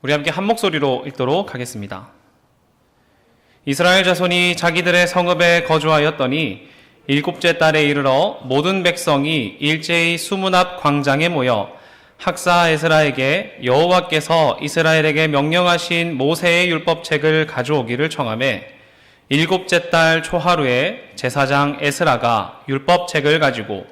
우리 함께 한 목소리로 읽도록 하겠습니다. 이스라엘 자손이 자기들의 성읍에 거주하였더니 일곱째 달에 이르러 모든 백성이 일제히 수문 앞 광장에 모여 학사 에스라에게 여호와께서 이스라엘에게 명령하신 모세의 율법책을 가져오기를 청하매 일곱째 달 초하루에 제사장 에스라가 율법책을 가지고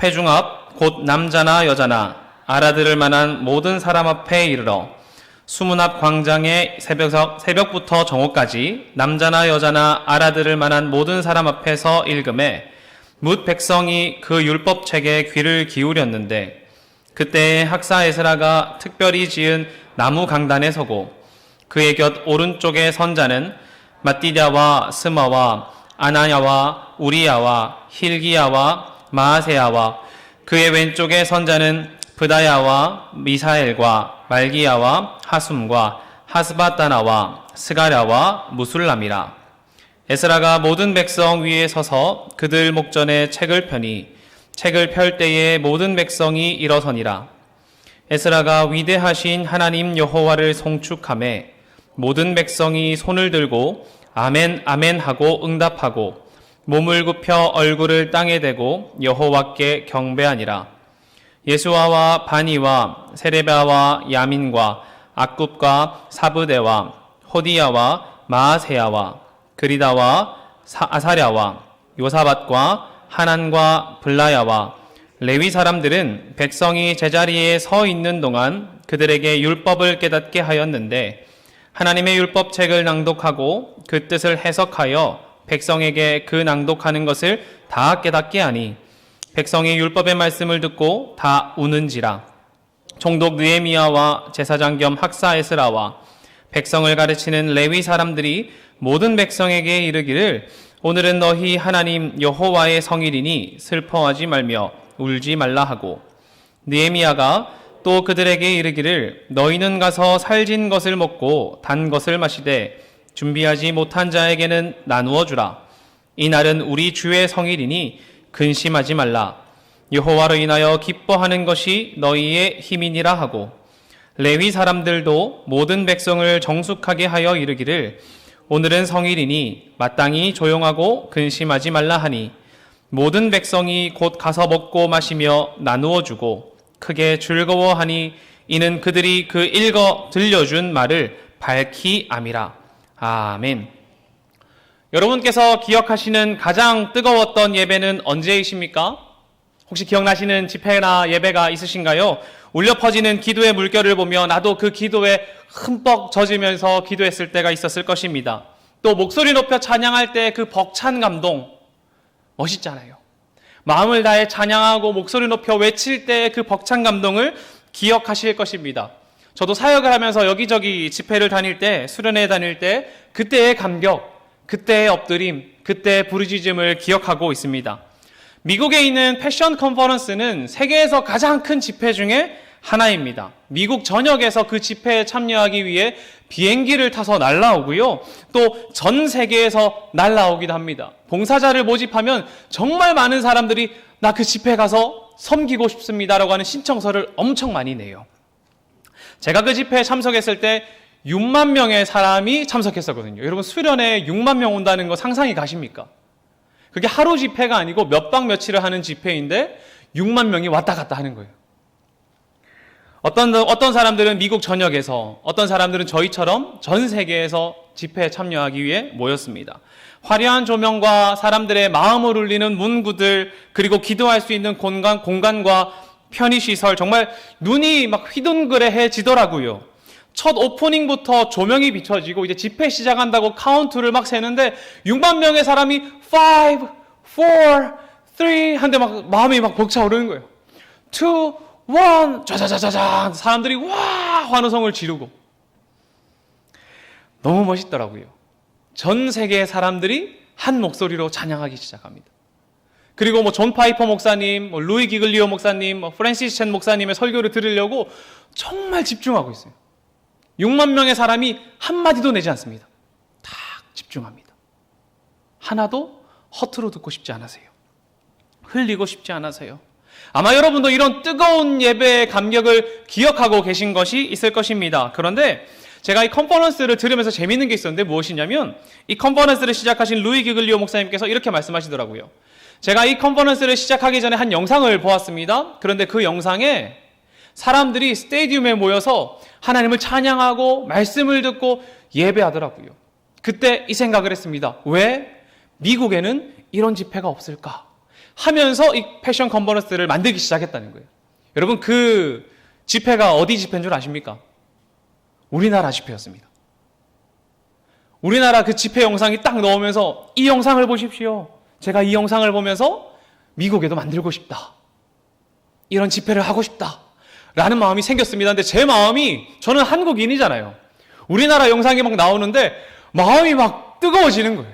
회중 앞 곧 남자나 여자나 알아들을 만한 모든 사람 앞에 이르러 수문 앞 광장에 새벽부터 정오까지 남자나 여자나 알아들을 만한 모든 사람 앞에서 읽음에 뭇 백성이 그 율법책에 귀를 기울였는데 그때에 학사 에스라가 특별히 지은 나무 강단에 서고 그의 곁 오른쪽에 선자는 마띠랴와 스마와 아나야와 우리야와 힐기야와 마아세야와 그의 왼쪽에 선자는 브다야와 미사엘과 말기야와 하숨과 하스바다나와 스가랴와 무술람이라. 에스라가 모든 백성 위에 서서 그들 목전에 책을 펴니 책을 펼 때에 모든 백성이 일어서니라. 에스라가 위대하신 하나님 여호와를 송축하매 모든 백성이 손을 들고 아멘 아멘 하고 응답하고 몸을 굽혀 얼굴을 땅에 대고 여호와께 경배하니라. 예수아와 바니와 세레바와 야민과 악굽과 사브데와 호디야와 마아세야와 그리다와 아사랴와 요사밧과 하난과 블라야와 레위 사람들은 백성이 제자리에 서 있는 동안 그들에게 율법을 깨닫게 하였는데 하나님의 율법책을 낭독하고 그 뜻을 해석하여 백성에게 그 낭독하는 것을 다 깨닫게 하니 백성이 율법의 말씀을 듣고 다 우는지라. 총독 느헤미야와 제사장 겸 학사 에스라와 백성을 가르치는 레위 사람들이 모든 백성에게 이르기를 오늘은 너희 하나님 여호와의 성일이니 슬퍼하지 말며 울지 말라 하고 느헤미야가 또 그들에게 이르기를 너희는 가서 살진 것을 먹고 단 것을 마시되 준비하지 못한 자에게는 나누어 주라. 이 날은 우리 주의 성일이니 근심하지 말라. 여호와로 인하여 기뻐하는 것이 너희의 힘이니라 하고 레위 사람들도 모든 백성을 정숙하게 하여 이르기를 오늘은 성일이니 마땅히 조용하고 근심하지 말라 하니 모든 백성이 곧 가서 먹고 마시며 나누어 주고 크게 즐거워하니 이는 그들이 그 읽어 들려준 말을 밝히 암이라. 아멘. 여러분께서 기억하시는 가장 뜨거웠던 예배는 언제이십니까? 혹시 기억나시는 집회나 예배가 있으신가요? 울려 퍼지는 기도의 물결을 보며 나도 그 기도에 흠뻑 젖으면서 기도했을 때가 있었을 것입니다. 또 목소리 높여 찬양할 때 그 벅찬 감동 멋있잖아요. 마음을 다해 찬양하고 목소리 높여 외칠 때 그 벅찬 감동을 기억하실 것입니다. 저도 사역을 하면서 여기저기 집회를 다닐 때, 수련회 다닐 때 그때의 감격, 그때의 엎드림, 그때의 부르짖음을 기억하고 있습니다. 미국에 있는 패션 컨퍼런스는 세계에서 가장 큰 집회 중에 하나입니다. 미국 전역에서 그 집회에 참여하기 위해 비행기를 타서 날아오고요. 또 전 세계에서 날아오기도 합니다. 봉사자를 모집하면 정말 많은 사람들이 나 그 집회 가서 섬기고 싶습니다라고 하는 신청서를 엄청 많이 내요. 제가 그 집회에 참석했을 때 6만 명의 사람이 참석했었거든요. 여러분 수련회에 6만 명 온다는 거 상상이 가십니까? 그게 하루 집회가 아니고 몇 박 며칠을 하는 집회인데 6만 명이 왔다 갔다 하는 거예요. 어떤 사람들은 미국 전역에서, 어떤 사람들은 저희처럼 전 세계에서 집회에 참여하기 위해 모였습니다. 화려한 조명과 사람들의 마음을 울리는 문구들, 그리고 기도할 수 있는 공간과 편의시설, 정말 눈이 막 휘둥그레해지더라고요. 첫 오프닝부터 조명이 비춰지고 이제 집회 시작한다고 카운트를 막 세는데 6만 명의 사람이 5, 4, 3 한데 막 마음이 막 벅차오르는 거예요. 2, 1 짜자자자자 사람들이 와 환호성을 지르고 너무 멋있더라고요. 전 세계의 사람들이 한 목소리로 찬양하기 시작합니다. 그리고 존 파이퍼 목사님, 루이 기글리오 목사님, 프랜시스 첸 목사님의 설교를 들으려고 정말 집중하고 있어요. 6만 명의 사람이 한마디도 내지 않습니다. 딱 집중합니다. 하나도 허투루 듣고 싶지 않으세요. 흘리고 싶지 않으세요. 아마 여러분도 이런 뜨거운 예배의 감격을 기억하고 계신 것이 있을 것입니다. 그런데 제가 이 컨퍼런스를 들으면서 재미있는 게 있었는데 무엇이냐면 이 컨퍼런스를 시작하신 루이 기글리오 목사님께서 이렇게 말씀하시더라고요. 제가 이 컨퍼런스를 시작하기 전에 한 영상을 보았습니다. 그런데 그 영상에 사람들이 스테디움에 모여서 하나님을 찬양하고 말씀을 듣고 예배하더라고요. 그때 이 생각을 했습니다. 왜 미국에는 이런 집회가 없을까? 하면서 이 패션 컨퍼런스를 만들기 시작했다는 거예요. 여러분, 그 집회가 어디 집회인 줄 아십니까? 우리나라 집회였습니다. 우리나라 그 집회 영상이 딱 나오면서 이 영상을 보십시오. 제가 이 영상을 보면서 미국에도 만들고 싶다. 이런 집회를 하고 싶다. 라는 마음이 생겼습니다. 근데 제 마음이, 저는 한국인이잖아요. 우리나라 영상이 막 나오는데 마음이 막 뜨거워지는 거예요.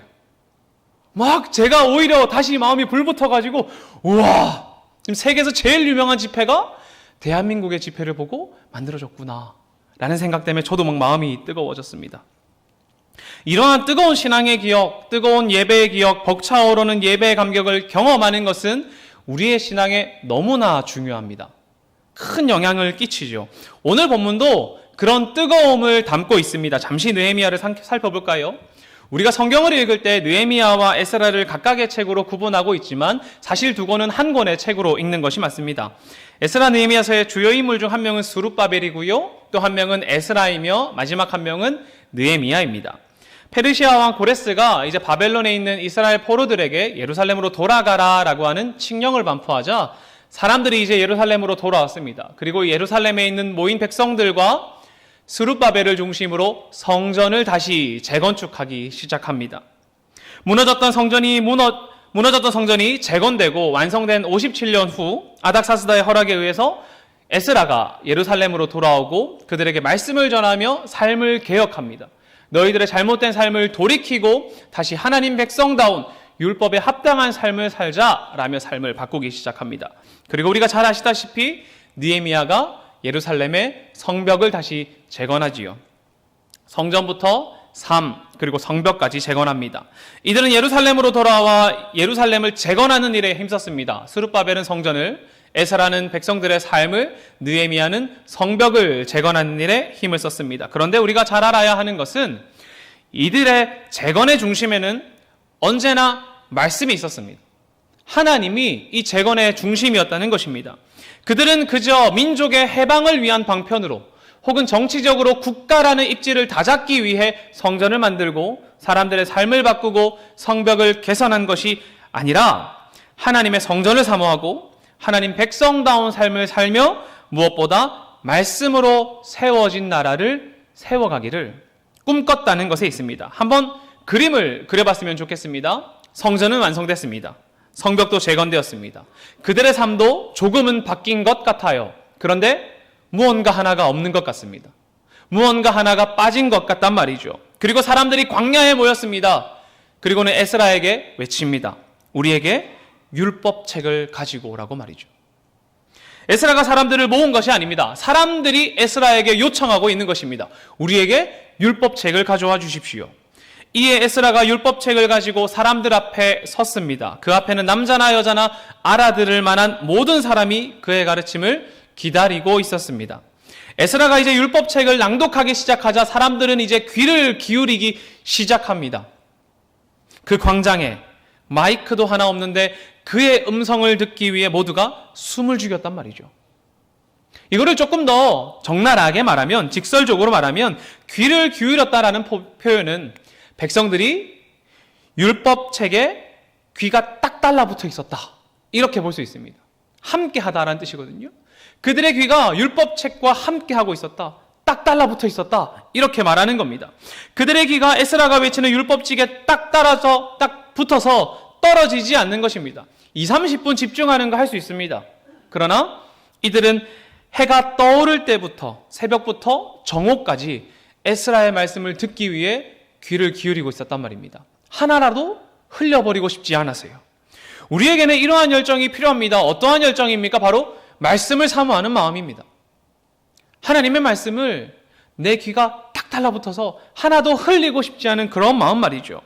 막 제가 오히려 다시 마음이 불붙어가지고, 우와, 지금 세계에서 제일 유명한 집회가 대한민국의 집회를 보고 만들어졌구나. 라는 생각 때문에 저도 막 마음이 뜨거워졌습니다. 이러한 뜨거운 신앙의 기억, 뜨거운 예배의 기억, 벅차오르는 예배의 감격을 경험하는 것은 우리의 신앙에 너무나 중요합니다. 큰 영향을 끼치죠. 오늘 본문도 그런 뜨거움을 담고 있습니다. 잠시 느헤미야를 살펴볼까요? 우리가 성경을 읽을 때 느헤미야와 에스라를 각각의 책으로 구분하고 있지만 사실 두 권은 한 권의 책으로 읽는 것이 맞습니다. 에스라 느헤미야서의 주요 인물 중 한 명은 스룹바벨이고요. 또 한 명은 에스라이며 마지막 한 명은 느헤미야입니다. 페르시아 왕 고레스가 이제 바벨론에 있는 이스라엘 포로들에게 예루살렘으로 돌아가라라고 하는 칙령을 반포하자 사람들이 이제 예루살렘으로 돌아왔습니다. 그리고 예루살렘에 있는 모인 백성들과 스룹바벨을 중심으로 성전을 다시 재건축하기 시작합니다. 무너졌던 성전이 재건되고 완성된 57년 후 아닥사스다의 허락에 의해서 에스라가 예루살렘으로 돌아오고 그들에게 말씀을 전하며 삶을 개혁합니다. 너희들의 잘못된 삶을 돌이키고 다시 하나님 백성다운 율법에 합당한 삶을 살자라며 삶을 바꾸기 시작합니다. 그리고 우리가 잘 아시다시피 느헤미야가 예루살렘의 성벽을 다시 재건하지요. 성전부터 삶 그리고 성벽까지 재건합니다. 이들은 예루살렘으로 돌아와 예루살렘을 재건하는 일에 힘썼습니다. 스룹바벨은 성전을, 에스라는 백성들의 삶을, 느헤미야는 성벽을 재건하는 일에 힘을 썼습니다. 그런데 우리가 잘 알아야 하는 것은 이들의 재건의 중심에는 언제나 말씀이 있었습니다. 하나님이 이 재건의 중심이었다는 것입니다. 그들은 그저 민족의 해방을 위한 방편으로 혹은 정치적으로 국가라는 입지를 다잡기 위해 성전을 만들고 사람들의 삶을 바꾸고 성벽을 개선한 것이 아니라 하나님의 성전을 사모하고 하나님 백성다운 삶을 살며 무엇보다 말씀으로 세워진 나라를 세워가기를 꿈꿨다는 것에 있습니다. 한번 그림을 그려봤으면 좋겠습니다. 성전은 완성됐습니다. 성벽도 재건되었습니다. 그들의 삶도 조금은 바뀐 것 같아요. 그런데 무언가 하나가 없는 것 같습니다. 무언가 하나가 빠진 것 같단 말이죠. 그리고 사람들이 광야에 모였습니다. 그리고는 에스라에게 외칩니다. 우리에게 율법책을 가지고 오라고 말이죠. 에스라가 사람들을 모은 것이 아닙니다. 사람들이 에스라에게 요청하고 있는 것입니다. 우리에게 율법책을 가져와 주십시오. 이에 에스라가 율법책을 가지고 사람들 앞에 섰습니다. 그 앞에는 남자나 여자나 알아들을 만한 모든 사람이 그의 가르침을 기다리고 있었습니다. 에스라가 이제 율법책을 낭독하기 시작하자 사람들은 이제 귀를 기울이기 시작합니다. 그 광장에 마이크도 하나 없는데 그의 음성을 듣기 위해 모두가 숨을 죽였단 말이죠. 이거를 조금 더 적나라하게 말하면, 직설적으로 말하면 귀를 기울였다라는 표현은 백성들이 율법책에 귀가 딱 달라붙어 있었다, 이렇게 볼 수 있습니다. 함께 하다라는 뜻이거든요. 그들의 귀가 율법책과 함께 하고 있었다, 딱 달라붙어 있었다, 이렇게 말하는 겁니다. 그들의 귀가 에스라가 외치는 율법책에 딱 붙어서 떨어지지 않는 것입니다. 20-30분 집중하는 거 할 수 있습니다. 그러나 이들은 해가 떠오를 때부터 새벽부터 정오까지 에스라의 말씀을 듣기 위해 귀를 기울이고 있었단 말입니다. 하나라도 흘려버리고 싶지 않았어요. 우리에게는 이러한 열정이 필요합니다. 어떠한 열정입니까? 바로 말씀을 사모하는 마음입니다. 하나님의 말씀을 내 귀가 딱 달라붙어서 하나도 흘리고 싶지 않은 그런 마음 말이죠.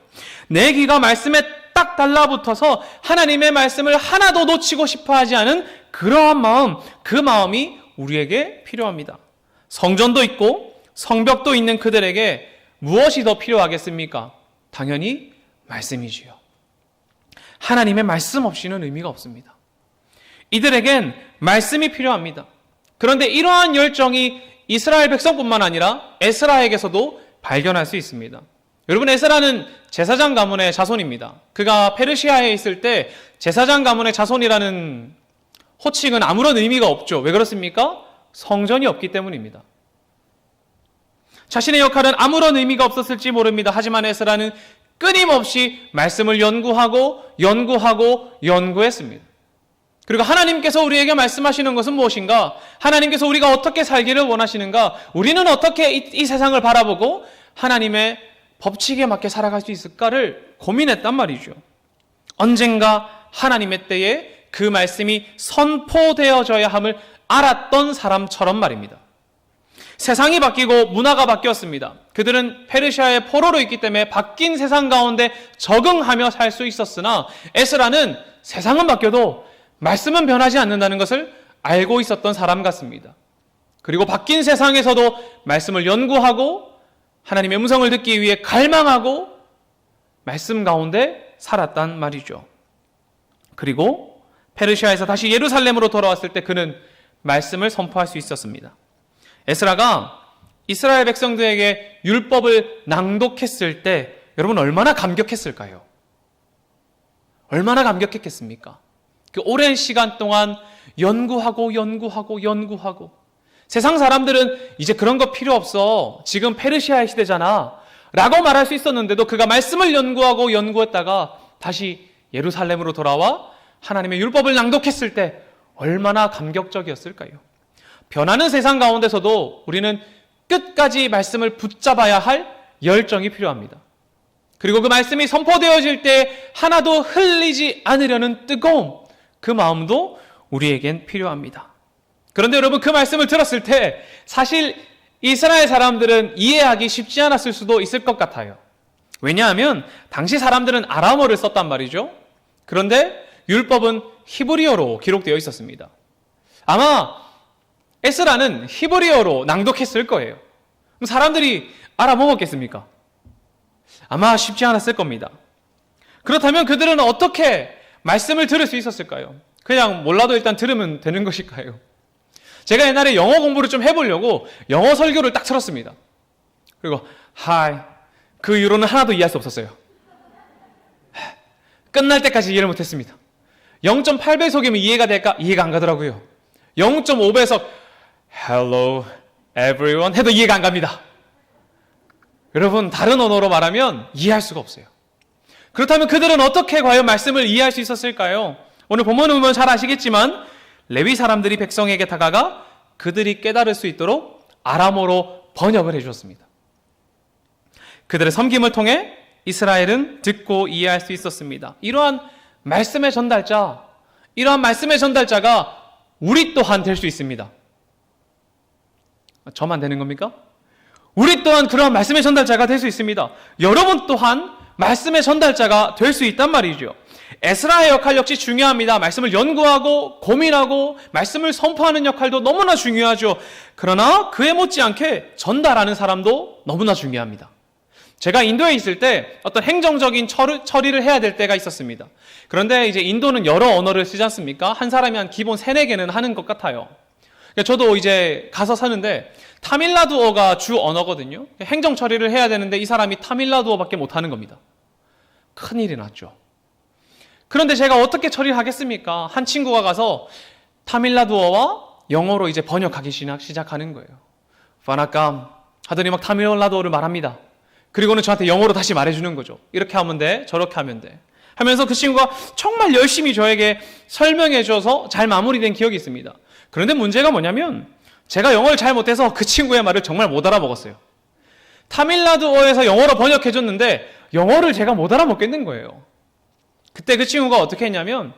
내 귀가 말씀에 딱 달라붙어서 하나님의 말씀을 하나도 놓치고 싶어 하지 않은 그러한 마음, 그 마음이 우리에게 필요합니다. 성전도 있고 성벽도 있는 그들에게 무엇이 더 필요하겠습니까? 당연히 말씀이지요. 하나님의 말씀 없이는 의미가 없습니다. 이들에겐 말씀이 필요합니다. 그런데 이러한 열정이 이스라엘 백성뿐만 아니라 에스라에게서도 발견할 수 있습니다. 여러분, 에스라는 제사장 가문의 자손입니다. 그가 페르시아에 있을 때 제사장 가문의 자손이라는 호칭은 아무런 의미가 없죠. 왜 그렇습니까? 성전이 없기 때문입니다. 자신의 역할은 아무런 의미가 없었을지 모릅니다. 하지만 에스라는 끊임없이 말씀을 연구했습니다. 그리고 하나님께서 우리에게 말씀하시는 것은 무엇인가? 하나님께서 우리가 어떻게 살기를 원하시는가? 우리는 어떻게 이 세상을 바라보고 하나님의 법칙에 맞게 살아갈 수 있을까를 고민했단 말이죠. 언젠가 하나님의 때에 그 말씀이 선포되어져야 함을 알았던 사람처럼 말입니다. 세상이 바뀌고 문화가 바뀌었습니다. 그들은 페르시아의 포로로 있기 때문에 바뀐 세상 가운데 적응하며 살 수 있었으나 에스라는 세상은 바뀌어도 말씀은 변하지 않는다는 것을 알고 있었던 사람 같습니다. 그리고 바뀐 세상에서도 말씀을 연구하고 하나님의 음성을 듣기 위해 갈망하고 말씀 가운데 살았단 말이죠. 그리고 페르시아에서 다시 예루살렘으로 돌아왔을 때 그는 말씀을 선포할 수 있었습니다. 에스라가 이스라엘 백성들에게 율법을 낭독했을 때 여러분 얼마나 감격했을까요? 얼마나 감격했겠습니까? 그 오랜 시간 동안 연구하고 세상 사람들은 이제 그런 거 필요 없어. 지금 페르시아의 시대잖아. 라고 말할 수 있었는데도 그가 말씀을 연구했다가 다시 예루살렘으로 돌아와 하나님의 율법을 낭독했을 때 얼마나 감격적이었을까요? 변하는 세상 가운데서도 우리는 끝까지 말씀을 붙잡아야 할 열정이 필요합니다. 그리고 그 말씀이 선포되어질 때 하나도 흘리지 않으려는 뜨거움, 그 마음도 우리에겐 필요합니다. 그런데 여러분, 그 말씀을 들었을 때 사실 이스라엘 사람들은 이해하기 쉽지 않았을 수도 있을 것 같아요. 왜냐하면 당시 사람들은 아람어를 썼단 말이죠. 그런데 율법은 히브리어로 기록되어 있었습니다. 아마 에스라는 히브리어로 낭독했을 거예요. 그럼 사람들이 알아먹었겠습니까? 아마 쉽지 않았을 겁니다. 그렇다면 그들은 어떻게 말씀을 들을 수 있었을까요? 그냥 몰라도 일단 들으면 되는 것일까요? 제가 옛날에 영어 공부를 좀 해보려고 영어 설교를 딱 틀었습니다. 그리고 그 이후로는 하나도 이해할 수 없었어요. 끝날 때까지 이해를 못했습니다. 0.8배속이면 이해가 될까? 이해가 안 가더라고요. 0.5배속 Hello everyone 해도 이해가 안 갑니다. 여러분, 다른 언어로 말하면 이해할 수가 없어요. 그렇다면 그들은 어떻게 과연 말씀을 이해할 수 있었을까요? 오늘 본문을 보면 잘 아시겠지만 레위 사람들이 백성에게 다가가 그들이 깨달을 수 있도록 아람어로 번역을 해주었습니다. 그들의 섬김을 통해 이스라엘은 듣고 이해할 수 있었습니다. 이러한 말씀의 전달자가 우리 또한 될 수 있습니다. 저만 되는 겁니까? 우리 또한 그러한 말씀의 전달자가 될 수 있습니다. 여러분 또한 말씀의 전달자가 될 수 있단 말이죠. 에스라의 역할 역시 중요합니다. 말씀을 연구하고 고민하고 말씀을 선포하는 역할도 너무나 중요하죠. 그러나 그에 못지않게 전달하는 사람도 너무나 중요합니다. 제가 인도에 있을 때 어떤 행정적인 처리를 해야 될 때가 있었습니다. 그런데 이제 인도는 여러 언어를 쓰지 않습니까? 한 사람이 한 기본 3-4개는 하는 것 같아요. 저도 이제 가서 사는데 타밀라두어가 주 언어거든요. 행정 처리를 해야 되는데 이 사람이 타밀라두어밖에 못하는 겁니다. 큰일이 났죠. 그런데 제가 어떻게 처리를 하겠습니까? 한 친구가 가서 타밀라두어와 영어로 이제 번역하기 시작하는 거예요. 바나캄 하더니 막 타밀라두어를 말합니다. 그리고는 저한테 영어로 다시 말해주는 거죠. 이렇게 하면 돼, 저렇게 하면 돼 하면서 그 친구가 정말 열심히 저에게 설명해 줘서 잘 마무리된 기억이 있습니다. 그런데 문제가 뭐냐면 제가 영어를 잘 못해서 그 친구의 말을 정말 못 알아먹었어요. 타밀라두어에서 영어로 번역해 줬는데 영어를 제가 못 알아먹겠는 거예요. 그때 그 친구가 어떻게 했냐면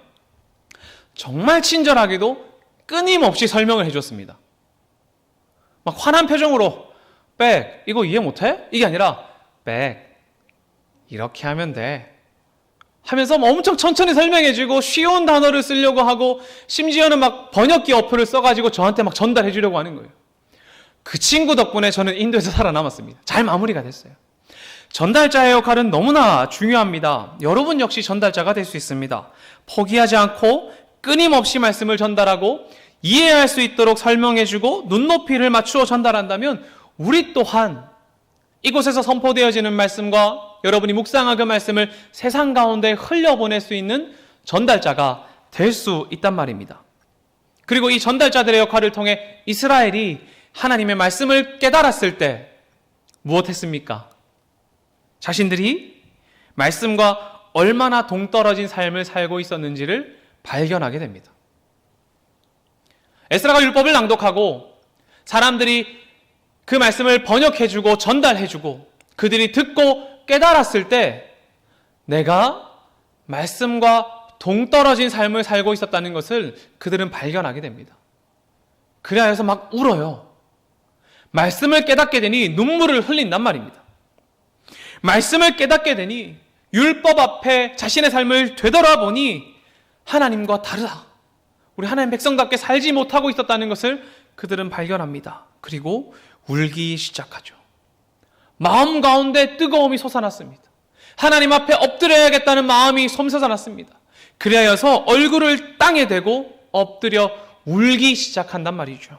정말 친절하게도 끊임없이 설명을 해줬습니다. 막 화난 표정으로 백, 이거 이해 못해? 이게 아니라 백, 이렇게 하면 돼 하면서 엄청 천천히 설명해주고 쉬운 단어를 쓰려고 하고 심지어는 막 번역기 어플을 써가지고 저한테 막 전달해 주려고 하는 거예요. 그 친구 덕분에 저는 인도에서 살아남았습니다. 잘 마무리가 됐어요. 전달자의 역할은 너무나 중요합니다. 여러분 역시 전달자가 될 수 있습니다. 포기하지 않고 끊임없이 말씀을 전달하고 이해할 수 있도록 설명해주고 눈높이를 맞추어 전달한다면 우리 또한 이곳에서 선포되어지는 말씀과 여러분이 묵상한 그 말씀을 세상 가운데 흘려보낼 수 있는 전달자가 될 수 있단 말입니다. 그리고 이 전달자들의 역할을 통해 이스라엘이 하나님의 말씀을 깨달았을 때 무엇했습니까? 자신들이 말씀과 얼마나 동떨어진 삶을 살고 있었는지를 발견하게 됩니다. 에스라가 율법을 낭독하고 사람들이 그 말씀을 번역해주고 전달해주고 그들이 듣고 깨달았을 때 내가 말씀과 동떨어진 삶을 살고 있었다는 것을 그들은 발견하게 됩니다. 그래서 막 울어요. 말씀을 깨닫게 되니 눈물을 흘린단 말입니다. 말씀을 깨닫게 되니 율법 앞에 자신의 삶을 되돌아보니 하나님과 다르다. 우리 하나님 백성답게 살지 못하고 있었다는 것을 그들은 발견합니다. 그리고 울기 시작하죠. 마음 가운데 뜨거움이 솟아났습니다. 하나님 앞에 엎드려야겠다는 마음이 솟아났습니다. 그리하여서 얼굴을 땅에 대고 엎드려 울기 시작한단 말이죠.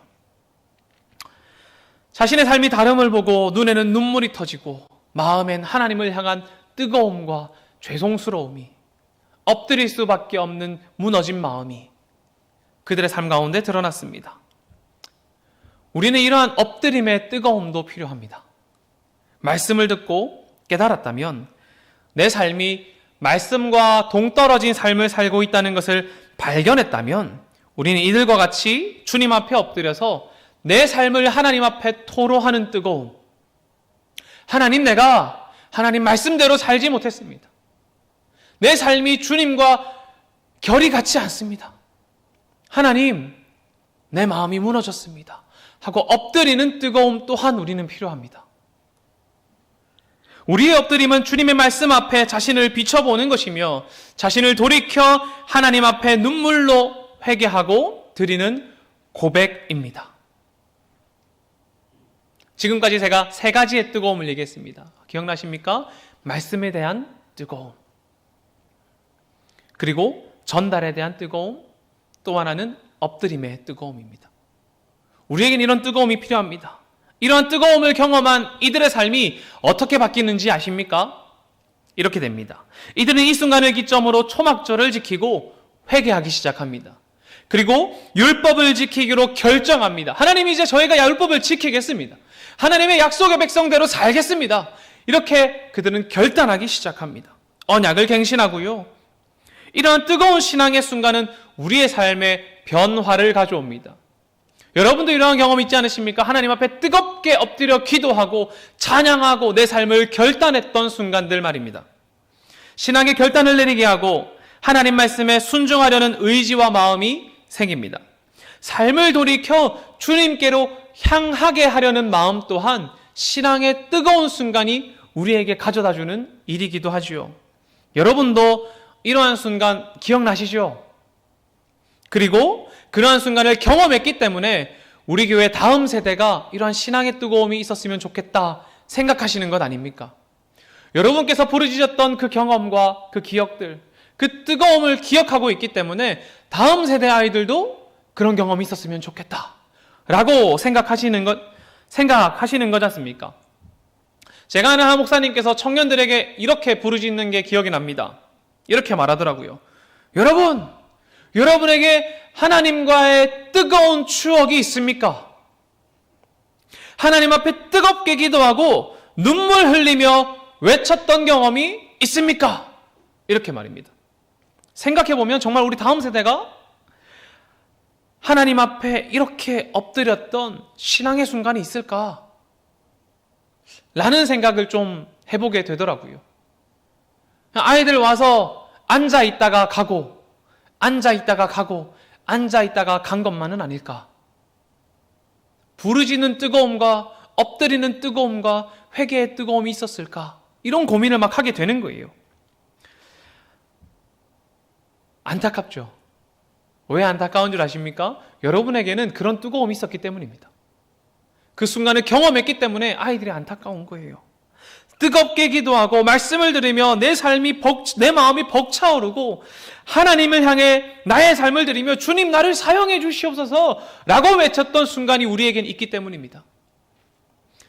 자신의 삶이 다름을 보고 눈에는 눈물이 터지고 마음엔 하나님을 향한 뜨거움과 죄송스러움이 엎드릴 수밖에 없는 무너진 마음이 그들의 삶 가운데 드러났습니다. 우리는 이러한 엎드림의 뜨거움도 필요합니다. 말씀을 듣고 깨달았다면 내 삶이 말씀과 동떨어진 삶을 살고 있다는 것을 발견했다면 우리는 이들과 같이 주님 앞에 엎드려서 내 삶을 하나님 앞에 토로하는 뜨거움, 내가 하나님 말씀대로 살지 못했습니다. 내 삶이 주님과 결이 같지 않습니다. 하나님, 내 마음이 무너졌습니다. 하고 엎드리는 뜨거움 또한 우리는 필요합니다. 우리의 엎드림은 주님의 말씀 앞에 자신을 비춰보는 것이며 자신을 돌이켜 하나님 앞에 눈물로 회개하고 드리는 고백입니다. 지금까지 제가 3가지의 뜨거움을 얘기했습니다. 기억나십니까? 말씀에 대한 뜨거움, 그리고 전달에 대한 뜨거움, 또 하나는 엎드림의 뜨거움입니다. 우리에겐 이런 뜨거움이 필요합니다. 이러한 뜨거움을 경험한 이들의 삶이 어떻게 바뀌는지 아십니까? 이렇게 됩니다. 이들은 이 순간을 기점으로 초막절을 지키고 회개하기 시작합니다. 그리고 율법을 지키기로 결정합니다. 하나님, 이제 저희가 율법을 지키겠습니다. 하나님의 약속의 백성대로 살겠습니다. 이렇게 그들은 결단하기 시작합니다. 언약을 갱신하고요. 이러한 뜨거운 신앙의 순간은 우리의 삶에 변화를 가져옵니다. 여러분도 이러한 경험 있지 않으십니까? 하나님 앞에 뜨겁게 엎드려 기도하고 찬양하고 내 삶을 결단했던 순간들 말입니다. 신앙의 결단을 내리게 하고 하나님 말씀에 순종하려는 의지와 마음이 생깁니다. 삶을 돌이켜 주님께로 향하게 하려는 마음 또한 신앙의 뜨거운 순간이 우리에게 가져다주는 일이기도 하지요. 여러분도 이러한 순간 기억나시죠? 그리고 그러한 순간을 경험했기 때문에 우리 교회 다음 세대가 이러한 신앙의 뜨거움이 있었으면 좋겠다 생각하시는 것 아닙니까? 여러분께서 부르짖었던 그 경험과 그 기억들, 그 뜨거움을 기억하고 있기 때문에 다음 세대 아이들도 그런 경험이 있었으면 좋겠다 라고 생각하시는 거지 않습니까? 제가 아는 한 목사님께서 청년들에게 이렇게 부르짖는 게 기억이 납니다. 이렇게 말하더라고요. 여러분에게 하나님과의 뜨거운 추억이 있습니까? 하나님 앞에 뜨겁게 기도하고 눈물 흘리며 외쳤던 경험이 있습니까? 이렇게 말입니다. 생각해보면 정말 우리 다음 세대가 하나님 앞에 이렇게 엎드렸던 신앙의 순간이 있을까? 라는 생각을 좀 해보게 되더라고요. 아이들 와서 앉아있다가 가고 앉아있다가 간 것만은 아닐까? 부르짖는 뜨거움과 엎드리는 뜨거움과 회개의 뜨거움이 있었을까? 이런 고민을 막 하게 되는 거예요. 안타깝죠. 왜 안타까운 줄 아십니까? 여러분에게는 그런 뜨거움이 있었기 때문입니다. 그 순간을 경험했기 때문에 아이들이 안타까운 거예요. 뜨겁게 기도하고 말씀을 들으며 내 마음이 벅차오르고 하나님을 향해 나의 삶을 드리며 주님 나를 사용해 주시옵소서 라고 외쳤던 순간이 우리에겐 있기 때문입니다.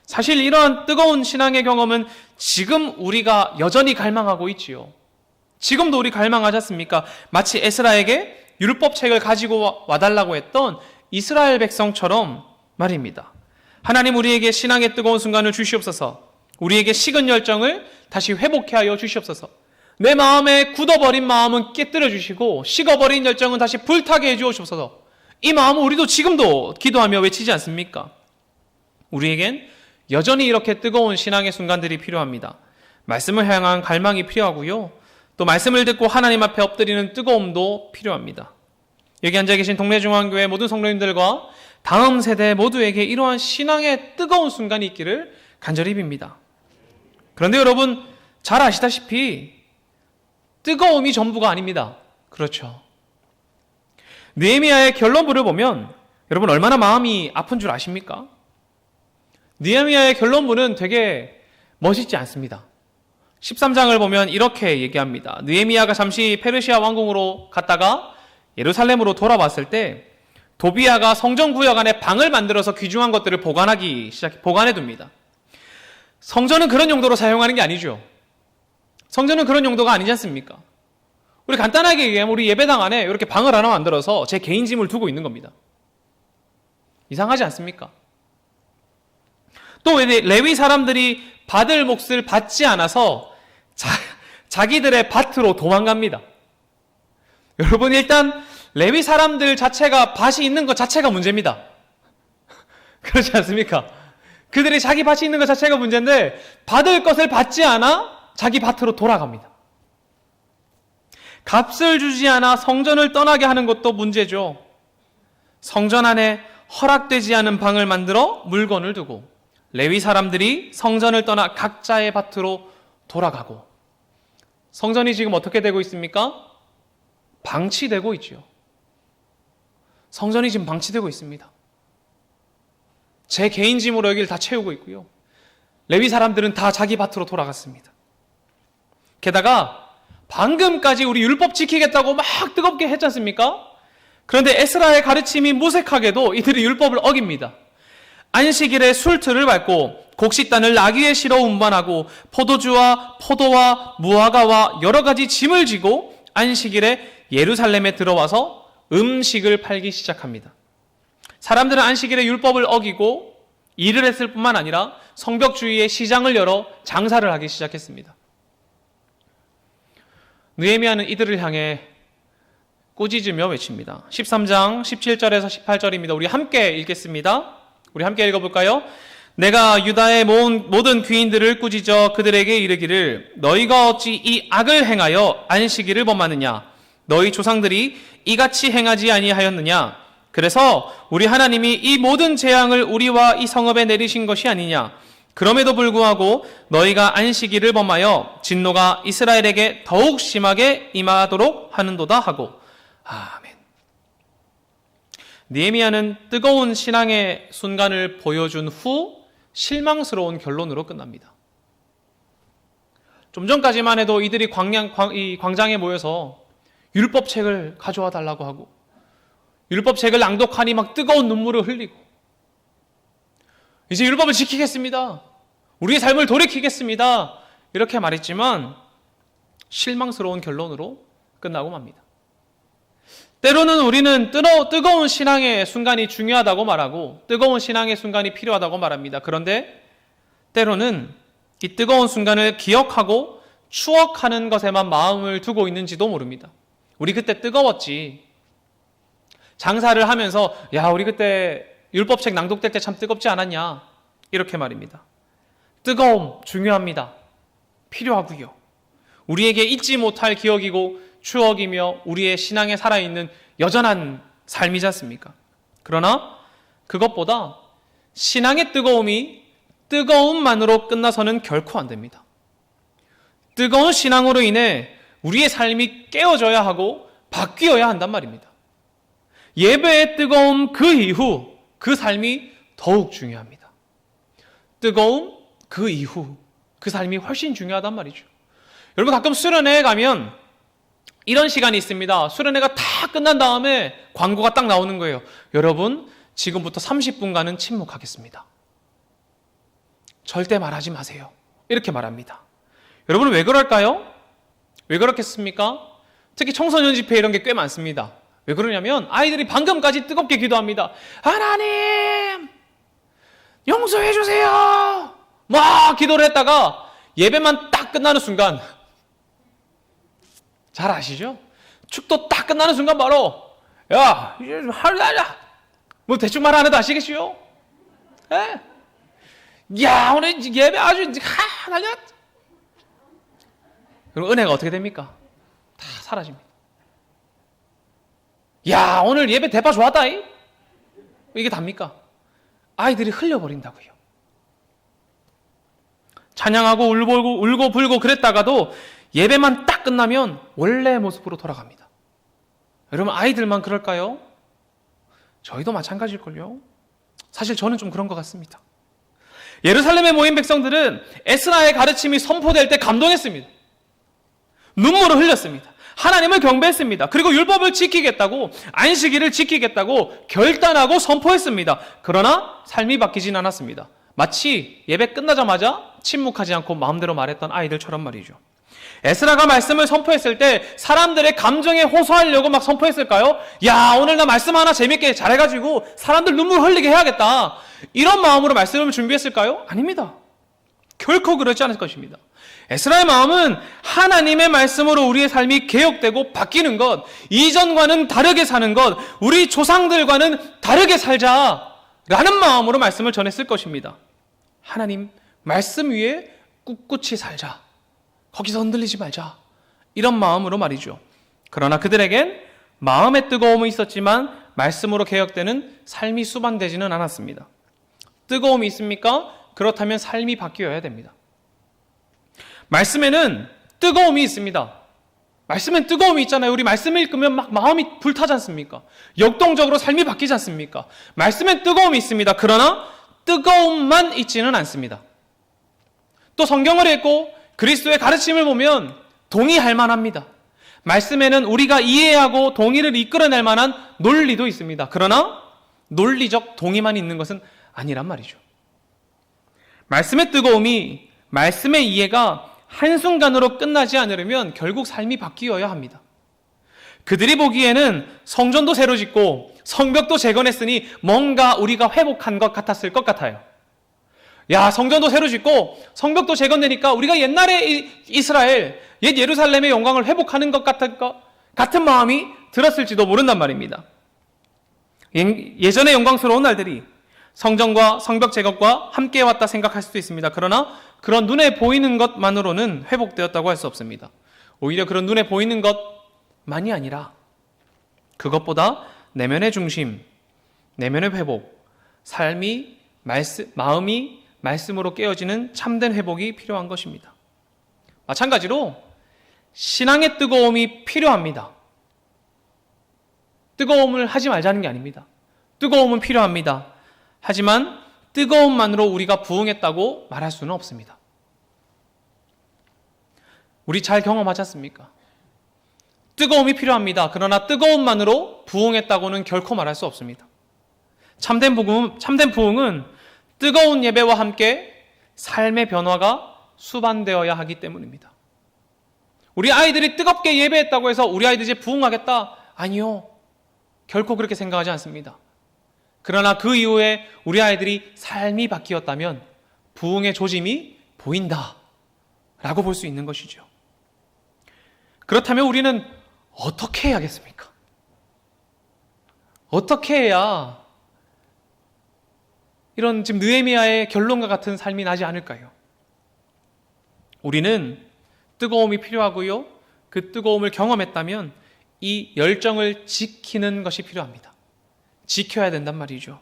사실 이러한 뜨거운 신앙의 경험은 지금 우리가 여전히 갈망하고 있지요. 지금도 우리 갈망하지 않습니까? 마치 에스라에게 율법책을 가지고 와달라고 했던 이스라엘 백성처럼 말입니다. 하나님 우리에게 신앙의 뜨거운 순간을 주시옵소서. 우리에게 식은 열정을 다시 회복해 하여 주시옵소서. 내 마음에 굳어버린 마음은 깨뜨려 주시고 식어버린 열정은 다시 불타게 해 주옵소서. 이 마음은 우리도 지금도 기도하며 외치지 않습니까? 우리에겐 여전히 이렇게 뜨거운 신앙의 순간들이 필요합니다. 말씀을 향한 갈망이 필요하고요. 또 말씀을 듣고 하나님 앞에 엎드리는 뜨거움도 필요합니다. 여기 앉아 계신 동래중앙교회 모든 성도님들과 다음 세대 모두에게 이러한 신앙의 뜨거운 순간이 있기를 간절히 빕니다. 그런데 여러분 잘 아시다시피 뜨거움이 전부가 아닙니다. 그렇죠. 느헤미야의 결론부를 보면 여러분 얼마나 마음이 아픈 줄 아십니까? 느헤미야의 결론부는 되게 멋있지 않습니다. 13장을 보면 이렇게 얘기합니다. 느헤미야가 잠시 페르시아 왕궁으로 갔다가 예루살렘으로 돌아왔을 때 도비야가 성전 구역 안에 방을 만들어서 귀중한 것들을 보관해 둡니다. 성전은 그런 용도로 사용하는 게 아니죠. 성전은 그런 용도가 아니지 않습니까? 우리 간단하게 얘기하면 우리 예배당 안에 이렇게 방을 하나 만들어서 제 개인 짐을 두고 있는 겁니다. 이상하지 않습니까? 또 레위 사람들이 받을 몫을 받지 않아서 자기들의 밭으로 도망갑니다. 여러분 일단 레위 사람들 자체가 밭이 있는 것 자체가 문제입니다. 그렇지 않습니까? 그들이 자기 밭이 있는 것 자체가 문제인데 받을 것을 받지 않아 자기 밭으로 돌아갑니다. 값을 주지 않아 성전을 떠나게 하는 것도 문제죠. 성전 안에 허락되지 않은 방을 만들어 물건을 두고 레위 사람들이 성전을 떠나 각자의 밭으로 돌아가고 성전이 지금 어떻게 되고 있습니까? 방치되고 있죠. 성전이 지금 방치되고 있습니다. 제 개인 짐으로 여기를 다 채우고 있고요. 레위 사람들은 다 자기 밭으로 돌아갔습니다. 게다가 방금까지 우리 율법 지키겠다고 막 뜨겁게 했지 않습니까? 그런데 에스라의 가르침이 무색하게도 이들이 율법을 어깁니다. 안식일에 술틀을 밟고 곡식단을 나귀에 실어 운반하고 포도주와 포도와 무화과와 여러 가지 짐을 지고 안식일에 예루살렘에 들어와서 음식을 팔기 시작합니다. 사람들은 안식일에 율법을 어기고 일을 했을 뿐만 아니라 성벽 주위에 시장을 열어 장사를 하기 시작했습니다. 느헤미야는 이들을 향해 꾸짖으며 외칩니다. 13장 17절에서 18절입니다. 우리 함께 읽겠습니다. 우리 함께 읽어볼까요? 내가 유다의 모든 귀인들을 꾸짖어 그들에게 이르기를 너희가 어찌 이 악을 행하여 안식일을 범하느냐? 너희 조상들이 이같이 행하지 아니하였느냐? 그래서 우리 하나님이 이 모든 재앙을 우리와 이 성읍에 내리신 것이 아니냐? 그럼에도 불구하고 너희가 안식일을 범하여 진노가 이스라엘에게 더욱 심하게 임하도록 하는도다 하고. 아멘. 느헤미야는 뜨거운 신앙의 순간을 보여준 후 실망스러운 결론으로 끝납니다. 좀 전까지만 해도 이들이 광장에 모여서 율법책을 가져와 달라고 하고 율법책을 낭독하니 막 뜨거운 눈물을 흘리고 이제 율법을 지키겠습니다. 우리의 삶을 돌이키겠습니다. 이렇게 말했지만 실망스러운 결론으로 끝나고 맙니다. 때로는 우리는 뜨거운 신앙의 순간이 중요하다고 말하고 뜨거운 신앙의 순간이 필요하다고 말합니다. 그런데 때로는 이 뜨거운 순간을 기억하고 추억하는 것에만 마음을 두고 있는지도 모릅니다. 우리 그때 뜨거웠지. 장사를 하면서 야 우리 그때 율법책 낭독될 때 참 뜨겁지 않았냐? 이렇게 말입니다. 뜨거움 중요합니다. 필요하고요. 우리에게 잊지 못할 기억이고 추억이며 우리의 신앙에 살아있는 여전한 삶이지 않습니까? 그러나 그것보다 신앙의 뜨거움이 뜨거움만으로 끝나서는 결코 안 됩니다. 뜨거운 신앙으로 인해 우리의 삶이 깨어져야 하고 바뀌어야 한단 말입니다. 예배의 뜨거움 그 이후 그 삶이 더욱 중요합니다. 뜨거움 그 이후 그 삶이 훨씬 중요하단 말이죠. 여러분 가끔 수련회에 가면 이런 시간이 있습니다. 수련회가 다 끝난 다음에 광고가 딱 나오는 거예요. 여러분 지금부터 30분간은 침묵하겠습니다. 절대 말하지 마세요. 이렇게 말합니다. 여러분은 왜 그럴까요? 왜 그렇겠습니까? 특히 청소년 집회 이런 게 꽤 많습니다. 왜 그러냐면 아이들이 방금까지 뜨겁게 기도합니다. 하나님 용서해 주세요. 막 기도를 했다가 예배만 딱 끝나는 순간, 잘 아시죠? 축도 딱 끝나는 순간 바로 야 이제 하자 뭐 대충 말 안 해도 아시겠죠? 예? 야 오늘 예배 아주 난리야. 그럼 은혜가 어떻게 됩니까? 다 사라집니다. 야 오늘 예배 대파 좋았다. 이게 답니까? 아이들이 흘려버린다고요. 찬양하고 울고 불고 그랬다가도 예배만 딱 끝나면 원래의 모습으로 돌아갑니다. 여러분 아이들만 그럴까요? 저희도 마찬가지일걸요. 사실 저는 좀 그런 것 같습니다. 예루살렘에 모인 백성들은 에스라의 가르침이 선포될 때 감동했습니다. 눈물을 흘렸습니다. 하나님을 경배했습니다. 그리고 율법을 지키겠다고, 안식일을 지키겠다고 결단하고 선포했습니다. 그러나 삶이 바뀌진 않았습니다. 마치 예배 끝나자마자 침묵하지 않고 마음대로 말했던 아이들처럼 말이죠. 에스라가 말씀을 선포했을 때 사람들의 감정에 호소하려고 막 선포했을까요? 야 오늘 나 말씀 하나 재밌게 잘해가지고 사람들 눈물 흘리게 해야겠다, 이런 마음으로 말씀을 준비했을까요? 아닙니다. 결코 그렇지 않을 것입니다. 에스라의 마음은 하나님의 말씀으로 우리의 삶이 개혁되고 바뀌는 것, 이전과는 다르게 사는 것, 우리 조상들과는 다르게 살자라는 마음으로 말씀을 전했을 것입니다. 하나님 말씀 위에 꿋꿋이 살자, 거기서 흔들리지 말자, 이런 마음으로 말이죠. 그러나 그들에겐 마음의 뜨거움은 있었지만 말씀으로 개혁되는 삶이 수반되지는 않았습니다. 뜨거움이 있습니까? 그렇다면 삶이 바뀌어야 됩니다. 말씀에는 뜨거움이 있습니다. 말씀엔 뜨거움이 있잖아요. 우리 말씀 읽으면 막 마음이 불타지 않습니까? 역동적으로 삶이 바뀌지 않습니까? 말씀엔 뜨거움이 있습니다. 그러나 뜨거움만 있지는 않습니다. 또 성경을 읽고 그리스도의 가르침을 보면 동의할 만합니다. 말씀에는 우리가 이해하고 동의를 이끌어낼 만한 논리도 있습니다. 그러나 논리적 동의만 있는 것은 아니란 말이죠. 말씀의 뜨거움이, 말씀의 이해가 한순간으로 끝나지 않으려면 결국 삶이 바뀌어야 합니다. 그들이 보기에는 성전도 새로 짓고 성벽도 재건했으니 뭔가 우리가 회복한 것 같았을 것 같아요. 야, 성전도 새로 짓고 성벽도 재건되니까 우리가 옛날에 이스라엘, 옛 예루살렘의 영광을 회복하는 것 같은 마음이 들었을지도 모른단 말입니다. 예전의 영광스러운 날들이 성전과 성벽 제것과 함께 왔다 생각할 수도 있습니다. 그러나 그런 눈에 보이는 것만으로는 회복되었다고 할 수 없습니다. 오히려 그런 눈에 보이는 것만이 아니라 그것보다 내면의 중심, 내면의 회복, 마음이 말씀으로 깨어지는 참된 회복이 필요한 것입니다. 마찬가지로 신앙의 뜨거움이 필요합니다. 뜨거움을 하지 말자는 게 아닙니다. 뜨거움은 필요합니다. 하지만 뜨거움만으로 우리가 부응했다고 말할 수는 없습니다. 우리 잘 경험하지 않습니까? 뜨거움이 필요합니다. 그러나 뜨거움만으로 부응했다고는 결코 말할 수 없습니다. 참된 부응은 뜨거운 예배와 함께 삶의 변화가 수반되어야 하기 때문입니다. 우리 아이들이 뜨겁게 예배했다고 해서 우리 아이들 이제 부응하겠다? 아니요. 결코 그렇게 생각하지 않습니다. 그러나 그 이후에 우리 아이들이 삶이 바뀌었다면 부흥의 조짐이 보인다 라고 볼 수 있는 것이죠. 그렇다면 우리는 어떻게 해야겠습니까? 어떻게 해야 이런 지금 느헤미야의 결론과 같은 삶이 나지 않을까요? 우리는 뜨거움이 필요하고요, 그 뜨거움을 경험했다면 이 열정을 지키는 것이 필요합니다. 지켜야 된단 말이죠.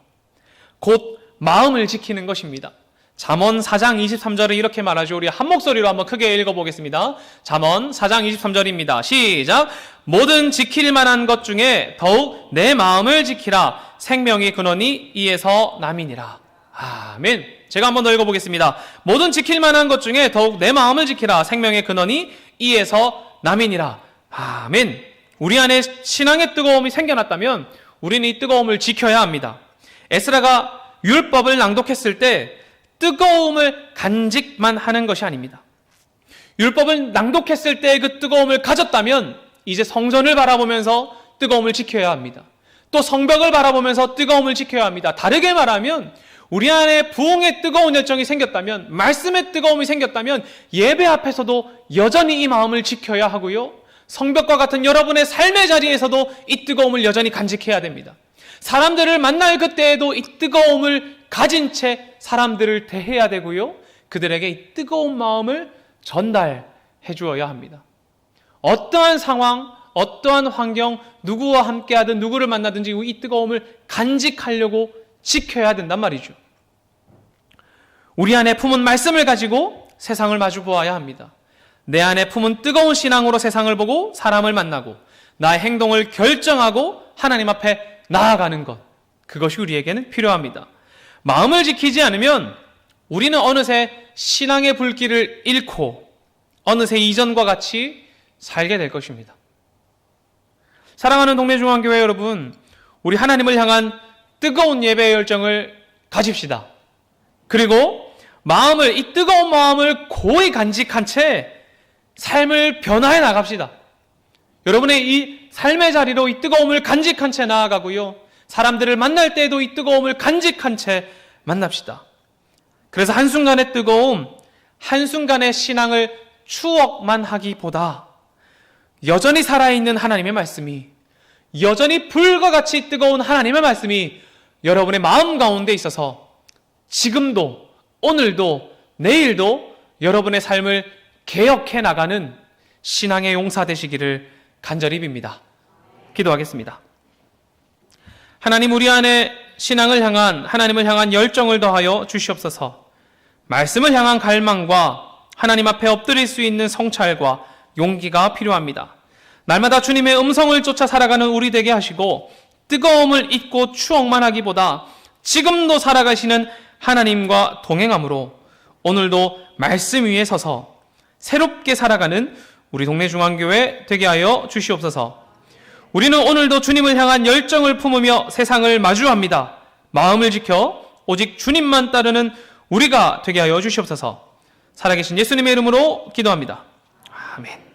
곧 마음을 지키는 것입니다. 잠언 4장 23절을 이렇게 말하죠. 우리 한 목소리로 한번 크게 읽어보겠습니다. 잠언 4장 23절입니다. 시작. 모든 지킬 만한 것 중에 더욱 내 마음을 지키라. 생명의 근원이 이에서 남이니라. 아멘. 제가 한번 더 읽어보겠습니다. 모든 지킬 만한 것 중에 더욱 내 마음을 지키라. 생명의 근원이 이에서 남이니라. 아멘. 우리 안에 신앙의 뜨거움이 생겨났다면 우리는 이 뜨거움을 지켜야 합니다. 에스라가 율법을 낭독했을 때 뜨거움을 간직만 하는 것이 아닙니다. 율법을 낭독했을 때 그 뜨거움을 가졌다면 이제 성전을 바라보면서 뜨거움을 지켜야 합니다. 또 성벽을 바라보면서 뜨거움을 지켜야 합니다. 다르게 말하면 우리 안에 부흥의 뜨거운 열정이 생겼다면, 말씀의 뜨거움이 생겼다면 예배 앞에서도 여전히 이 마음을 지켜야 하고요, 성벽과 같은 여러분의 삶의 자리에서도 이 뜨거움을 여전히 간직해야 됩니다. 사람들을 만날 그때에도 이 뜨거움을 가진 채 사람들을 대해야 되고요, 그들에게 이 뜨거운 마음을 전달해 주어야 합니다. 어떠한 상황, 어떠한 환경, 누구와 함께하든 누구를 만나든지 이 뜨거움을 간직하려고 지켜야 된단 말이죠. 우리 안에 품은 말씀을 가지고 세상을 마주 보아야 합니다. 내 안에 품은 뜨거운 신앙으로 세상을 보고 사람을 만나고 나의 행동을 결정하고 하나님 앞에 나아가는 것, 그것이 우리에게는 필요합니다. 마음을 지키지 않으면 우리는 어느새 신앙의 불길을 잃고 어느새 이전과 같이 살게 될 것입니다. 사랑하는 동래중앙교회 여러분, 우리 하나님을 향한 뜨거운 예배의 열정을 가집시다. 그리고 이 뜨거운 마음을 고이 간직한 채 삶을 변화해 나갑시다. 여러분의 이 삶의 자리로 이 뜨거움을 간직한 채 나아가고요, 사람들을 만날 때에도 이 뜨거움을 간직한 채 만납시다. 그래서 한순간의 뜨거움, 한순간의 신앙을 추억만 하기보다 여전히 살아있는 하나님의 말씀이, 여전히 불과 같이 뜨거운 하나님의 말씀이 여러분의 마음 가운데 있어서 지금도, 오늘도, 내일도 여러분의 삶을 개혁해 나가는 신앙의 용사 되시기를 간절히 빕니다. 기도하겠습니다. 하나님, 우리 안에 하나님을 향한 열정을 더하여 주시옵소서. 말씀을 향한 갈망과 하나님 앞에 엎드릴 수 있는 성찰과 용기가 필요합니다. 날마다 주님의 음성을 쫓아 살아가는 우리 되게 하시고, 뜨거움을 잊고 추억만 하기보다 지금도 살아가시는 하나님과 동행함으로 오늘도 말씀 위에 서서 새롭게 살아가는 우리 동래중앙교회 되게 하여 주시옵소서. 우리는 오늘도 주님을 향한 열정을 품으며 세상을 마주합니다. 마음을 지켜 오직 주님만 따르는 우리가 되게 하여 주시옵소서. 살아계신 예수님의 이름으로 기도합니다. 아멘.